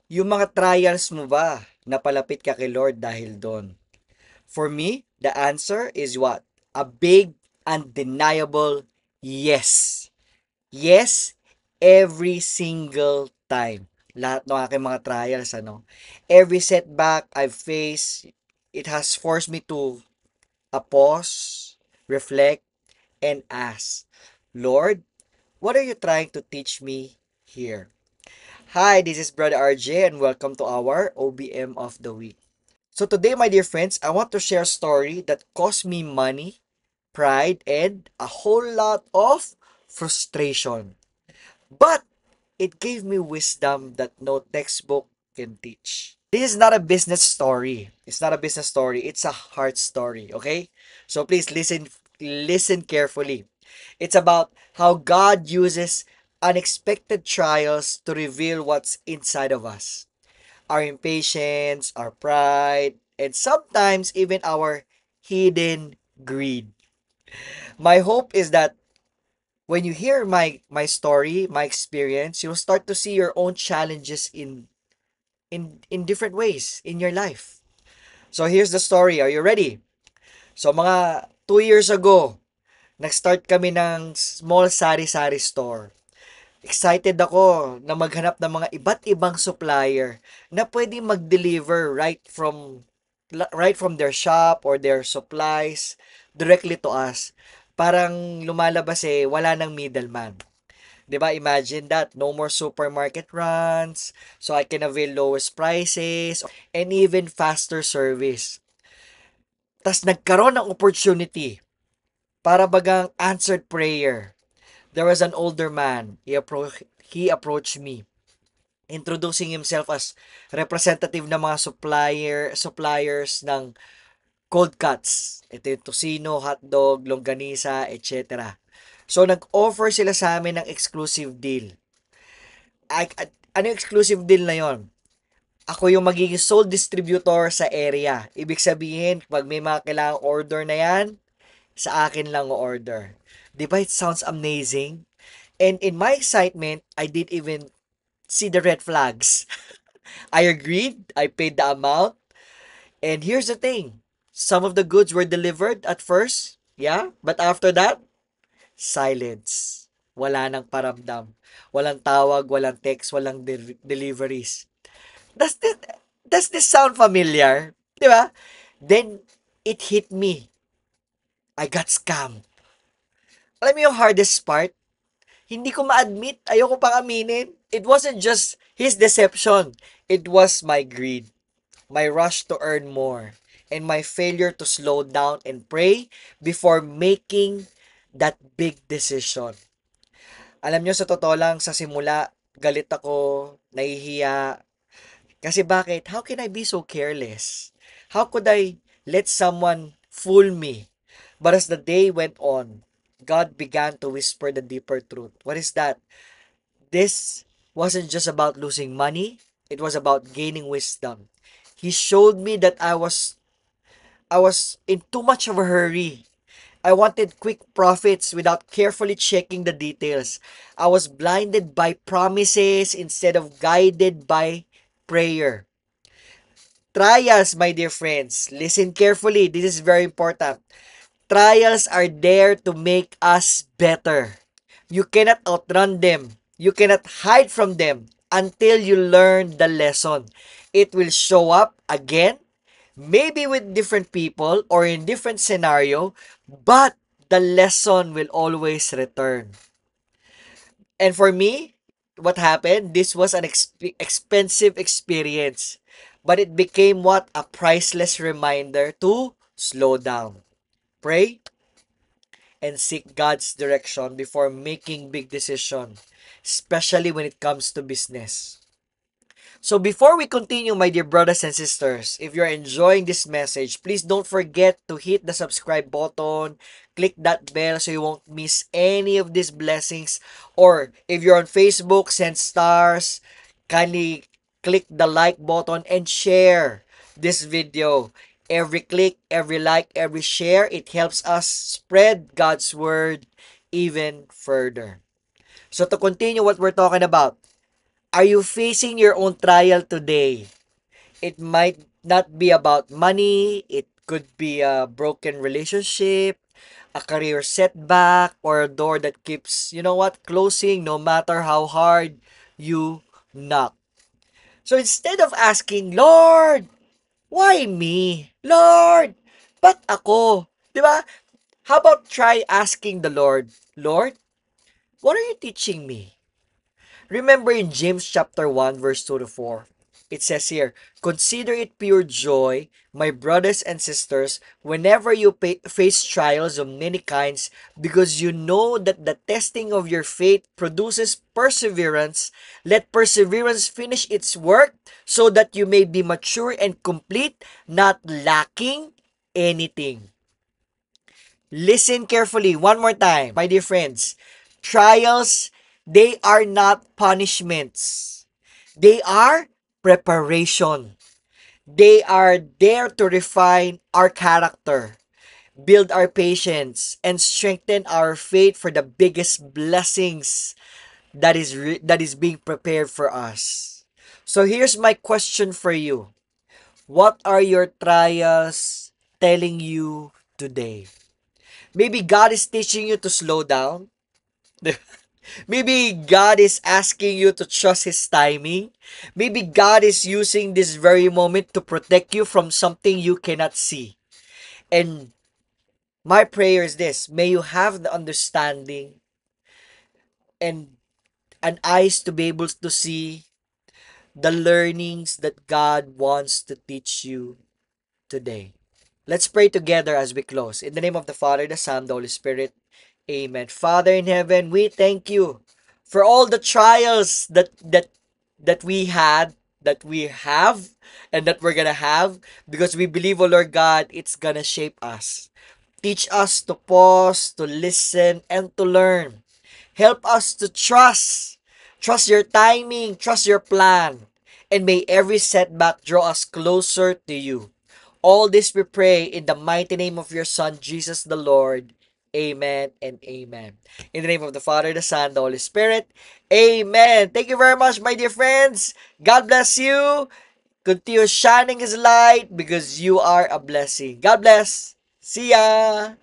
Yung mga trials mo ba, napalapit ka kay Lord dahil doon? For me, the answer is what? A big, undeniable yes. Yes, every single time. Lahat ng aking mga trials, ano? Every setback I've faced, it has forced me to pause, reflect, and ask, Lord, what are you trying to teach me here? Hi, this is Brother RJ and welcome to our OBM of the week. So today, my dear friends, I want to share a story that cost me money, pride, and a whole lot of frustration. But it gave me wisdom that no textbook can teach. This is not a business story. It's not a business story. It's a heart story, okay? So please listen carefully. It's about how God uses unexpected trials to reveal what's inside of us. Our impatience, our pride, and sometimes even our hidden greed. My hope is that when you hear my story, my experience, you'll start to see your own challenges in different ways in your life. So here's the story. Are you ready? So mga 2 years ago, nag-start kami ng small sari-sari store. Excited ako na maghanap ng mga iba't ibang supplier na pwedeng mag-deliver right from their shop or their supplies directly to us. Parang lumalabas wala nang middleman. 'Di ba? Imagine that, no more supermarket runs, so I can avail lowest prices and even faster service. Tas nagkaroon ng opportunity para bagang answered prayer. There was an older man. He approached me, introducing himself as representative ng mga suppliers ng cold cuts. Ito yung tocino, hotdog, longganisa, etc. So, nag-offer sila sa amin ng exclusive deal. Ano yung exclusive deal na yon? Ako yung magiging sole distributor sa area. Ibig sabihin, pag may mga kailangang order na yan, sa akin lang order. Di ba it sounds amazing? And in my excitement, I did even see the red flags. I agreed, I paid the amount, and here's the thing. Some of the goods were delivered at first, yeah, but after that, silence. Wala nang paramdam. Walang tawag, walang text, walang deliveries. Does this, does this sound familiar? Di ba? Then, it hit me. I got scammed. Alam mo yung hardest part? Hindi ko ma-admit, ayoko pang aminin. It wasn't just his deception. It was my greed, my rush to earn more, and my failure to slow down and pray before making that big decision. Alam nyo, sa totoo lang, sa simula, galit ako, nahihiya. Kasi bakit? How can I be so careless? How could I let someone fool me? But as the day went on, God began to whisper the deeper truth. What is that? This wasn't just about losing money, it was about gaining wisdom. He showed me that I was in too much of a hurry. I wanted quick profits without carefully checking the details. I was blinded by promises instead of guided by prayer. Trials, my dear friends, listen carefully. This is very important. Trials are there to make us better. You cannot outrun them. You cannot hide from them until you learn the lesson. It will show up again, maybe with different people or in different scenario, but the lesson will always return. And for me, what happened? This was an expensive experience, but it became what? A priceless reminder to slow down, pray, and seek God's direction before making big decisions, especially when it comes to business. So before we continue, my dear brothers and sisters, if you're enjoying this message, please don't forget to hit the subscribe button, click that bell so you won't miss any of these blessings. Or if you're on Facebook, send stars, kindly click the like button and share this video. Every click, every like, every share, it helps us spread God's word even further. So to continue what we're talking about, Are you facing your own trial today? It might not be about money, it could be a broken relationship, a career setback, or a door that keeps, closing no matter how hard you knock. So instead of asking, Lord, why me? Lord, ba't ako? Di ba? How about try asking the Lord, Lord, what are you teaching me? Remember in James chapter 1 verse 2 to 4, it says here, consider it pure joy, my brothers and sisters, whenever you face trials of many kinds, because you know that the testing of your faith produces perseverance. Let perseverance finish its work so that you may be mature and complete, not lacking anything. Listen carefully one more time, my dear friends. Trials, they are not punishments. They are preparation. They are there to refine our character, build our patience, and strengthen our faith for the biggest blessings that is being prepared for us. So here's my question for you. What are your trials telling you today? Maybe God is teaching you to slow down. Maybe God is asking you to trust His timing. Maybe God is using this very moment to protect you from something you cannot see. And my prayer is this: may you have the understanding and an eyes to be able to see the learnings that God wants to teach you today. Let's pray together as we close. In the name of the Father, the Son, the Holy Spirit. Amen. Father in heaven, we thank you for all the trials that we had, that we have, and that we're gonna have, because we believe, oh Lord God, it's gonna shape us. Teach us to pause, to listen, and to learn. Help us to trust. Trust your timing, trust your plan. And may every setback draw us closer to you. All this we pray in the mighty name of your Son, Jesus the Lord. Amen and amen. In the name of the Father, the Son, the Holy Spirit. Amen. Thank you very much, my dear friends. God bless you. Continue shining His light because you are a blessing. God bless. See ya.